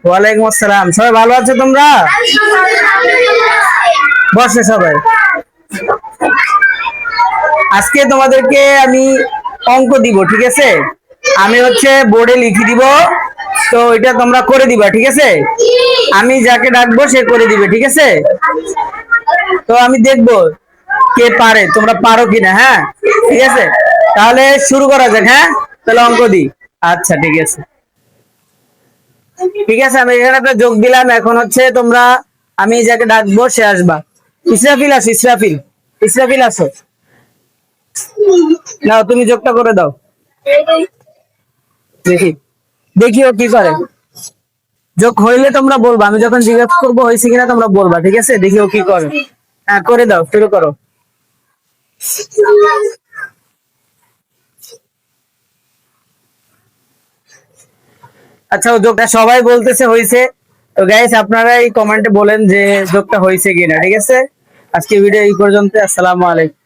ওয়ালাইকুম আসসালাম। সবাই ভালো আছো তোমরা? বসে সবাই। আজকে তোমাদেরকে আমি অঙ্ক দিব, ঠিক আছে? আমি বোর্ডে লিখে দিব, তো এটা তোমরা করে দিবা, ঠিক আছে? আমি যাকে ডাকবো সে করে দিবে, ঠিক আছে? তো আমি দেখবো কে পারে, তোমরা পারো কিনা। হ্যাঁ, ঠিক আছে, তাহলে শুরু করা যাক। হ্যাঁ, তাহলে অঙ্ক দিই। আচ্ছা, ঠিক আছে, ঠিক আছে। আমি এখানে একটা যোগ দিলাম। এখন তোমরা, আমি যাকে ডাকবো সে আসবা। ইসরাফিল আসো, ইসরাফিল, ইসরাফিল আসো। নাও, তুমি যোগটা করে দাও। দেখি, দেখি ও কি করে। যোগ হইলে তোমরা বলবা, আমি যখন জিজ্ঞাসা করবো হয়েছে কিনা তোমরা বলবা, ঠিক আছে? দেখি ও কি করে। হ্যাঁ, করে দাও, শুরু করো। আচ্ছা, ও যোগটা সবাই বলতেছে হয়েছে। তো গাইস, আপনারা এই কমেন্টে বলেন যে যোগটা হয়েছে কিনা, ঠিক আছে? আজকে ভিডিও এই পর্যন্ত। আসসালামু আলাইকুম।